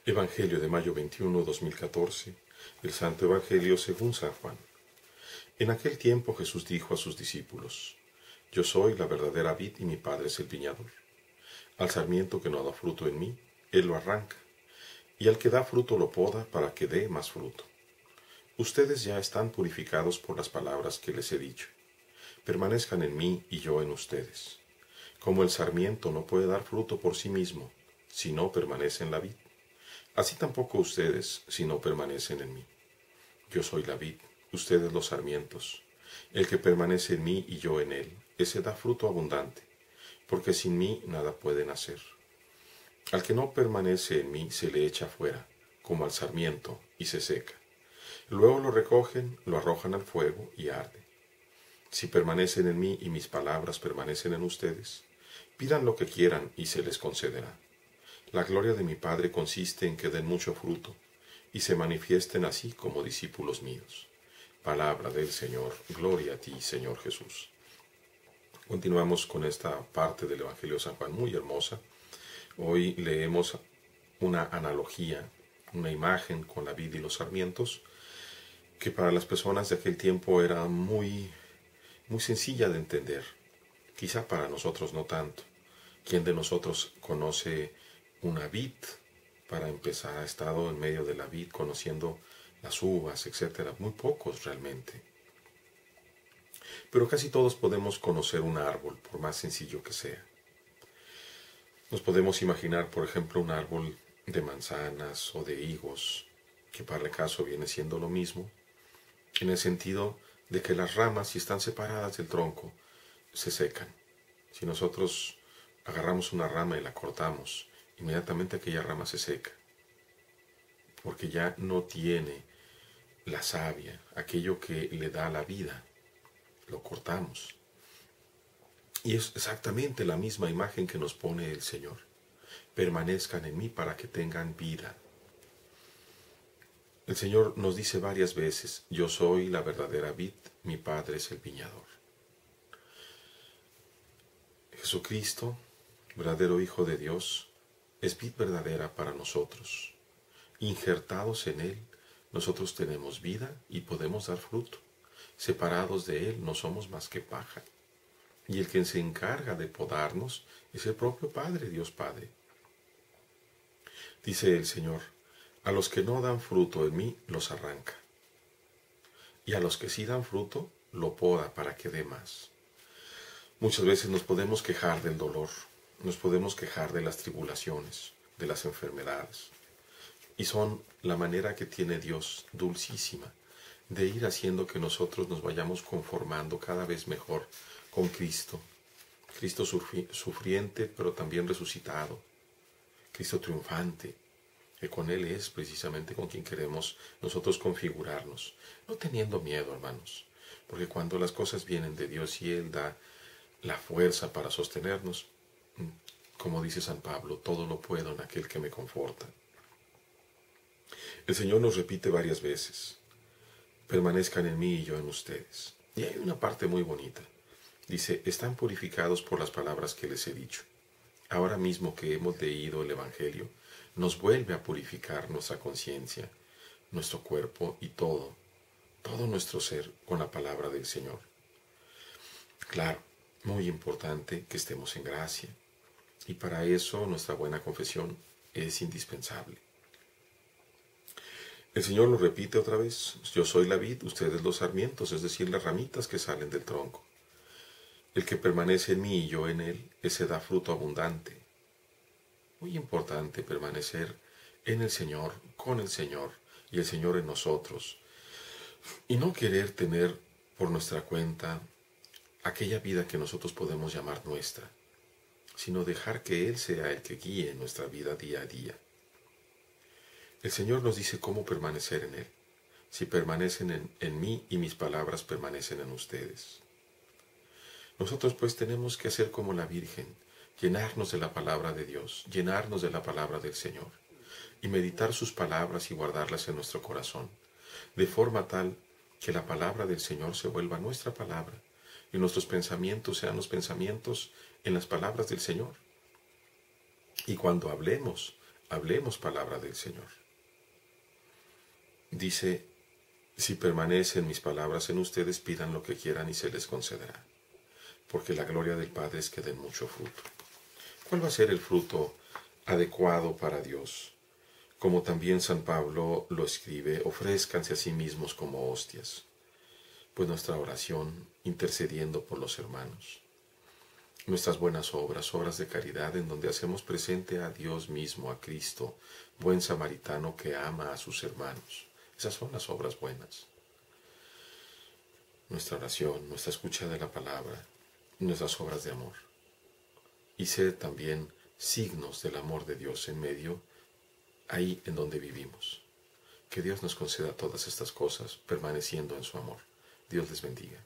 Evangelio de mayo 21, 2014, el Santo Evangelio según San Juan. En aquel tiempo Jesús dijo a sus discípulos: Yo soy la verdadera vid y mi Padre es el viñador. Al sarmiento que no da fruto en mí, Él lo arranca, y al que da fruto lo poda para que dé más fruto. Ustedes ya están purificados por las palabras que les he dicho. Permanezcan en mí y yo en ustedes. Como el sarmiento no puede dar fruto por sí mismo, si no permanece en la vid, así tampoco ustedes si no permanecen en mí. Yo soy la vid, ustedes los sarmientos. El que permanece en mí y yo en él, ese da fruto abundante, porque sin mí nada pueden hacer. Al que no permanece en mí se le echa fuera, como al sarmiento, y se seca. Luego lo recogen, lo arrojan al fuego y arde. Si permanecen en mí y mis palabras permanecen en ustedes, pidan lo que quieran y se les concederá. La gloria de mi Padre consiste en que den mucho fruto y se manifiesten así como discípulos míos. Palabra del Señor. Gloria a ti, Señor Jesús. Continuamos con esta parte del Evangelio de San Juan muy hermosa. Hoy leemos una analogía, una imagen con la vid y los sarmientos, que para las personas de aquel tiempo era muy sencilla de entender. Quizá para nosotros no tanto. ¿Quién de nosotros conoce una vid? Para empezar, ha estado en medio de la vid conociendo las uvas, etcétera. Muy pocos realmente. Pero casi todos podemos conocer un árbol, por más sencillo que sea. Nos podemos imaginar, por ejemplo, un árbol de manzanas o de higos, que para el caso viene siendo lo mismo, en el sentido de que las ramas, si están separadas del tronco, se secan. Si nosotros agarramos una rama y la cortamos, inmediatamente aquella rama se seca, porque ya no tiene la savia, aquello que le da la vida. Lo cortamos. Y es exactamente la misma imagen que nos pone el Señor. Permanezcan en mí para que tengan vida. El Señor nos dice varias veces: yo soy la verdadera vid, mi Padre es el viñador. Jesucristo, verdadero Hijo de Dios, es vid verdadera para nosotros. Injertados en Él, nosotros tenemos vida y podemos dar fruto. Separados de Él no somos más que paja. Y el que se encarga de podarnos es el propio Padre, Dios Padre. Dice el Señor: a los que no dan fruto en mí, los arranca. Y a los que sí dan fruto, lo poda para que dé más. Muchas veces nos podemos quejar del dolor, nos podemos quejar de las tribulaciones, de las enfermedades. Y son la manera que tiene Dios, dulcísima, de ir haciendo que nosotros nos vayamos conformando cada vez mejor con Cristo. Cristo sufriente, pero también resucitado. Cristo triunfante, que con Él es precisamente con quien queremos nosotros configurarnos. No teniendo miedo, hermanos, porque cuando las cosas vienen de Dios y Él da la fuerza para sostenernos, como dice San Pablo, todo lo puedo en aquel que me conforta. El Señor nos repite varias veces: permanezcan en mí y yo en ustedes. Y hay una parte muy bonita. Dice: están purificados por las palabras que les he dicho. Ahora mismo que hemos leído el Evangelio, nos vuelve a purificar nuestra conciencia, nuestro cuerpo y todo nuestro ser con la palabra del Señor. Claro, muy importante que estemos en gracia, y para eso nuestra buena confesión es indispensable. El Señor lo repite otra vez: yo soy la vid, ustedes los sarmientos, es decir, las ramitas que salen del tronco. El que permanece en mí y yo en él, ese da fruto abundante. Muy importante permanecer en el Señor, con el Señor, y el Señor en nosotros. Y no querer tener por nuestra cuenta aquella vida que nosotros podemos llamar nuestra, sino dejar que Él sea el que guíe nuestra vida día a día. El Señor nos dice cómo permanecer en Él: si permanecen en mí y mis palabras permanecen en ustedes. Nosotros pues tenemos que hacer como la Virgen, llenarnos de la palabra de Dios, llenarnos de la palabra del Señor, y meditar sus palabras y guardarlas en nuestro corazón, de forma tal que la palabra del Señor se vuelva nuestra palabra, y nuestros pensamientos sean los pensamientos en las palabras del Señor. Y cuando hablemos hablemos palabra del Señor. Dice, si permanecen mis palabras en ustedes, pidan lo que quieran y se les concederá, porque la gloria del Padre es que den mucho fruto. ¿Cuál va a ser el fruto adecuado para Dios? Como también San Pablo lo escribe, ofrézcanse a sí mismos como hostias. Pues nuestra oración, intercediendo por los hermanos, nuestras buenas obras, obras de caridad, en donde hacemos presente a Dios mismo, a Cristo, buen samaritano que ama a sus hermanos. Esas son las obras buenas. Nuestra oración, nuestra escucha de la palabra, nuestras obras de amor. Y ser también signos del amor de Dios en medio, ahí en donde vivimos. Que Dios nos conceda todas estas cosas, permaneciendo en su amor. Dios les bendiga.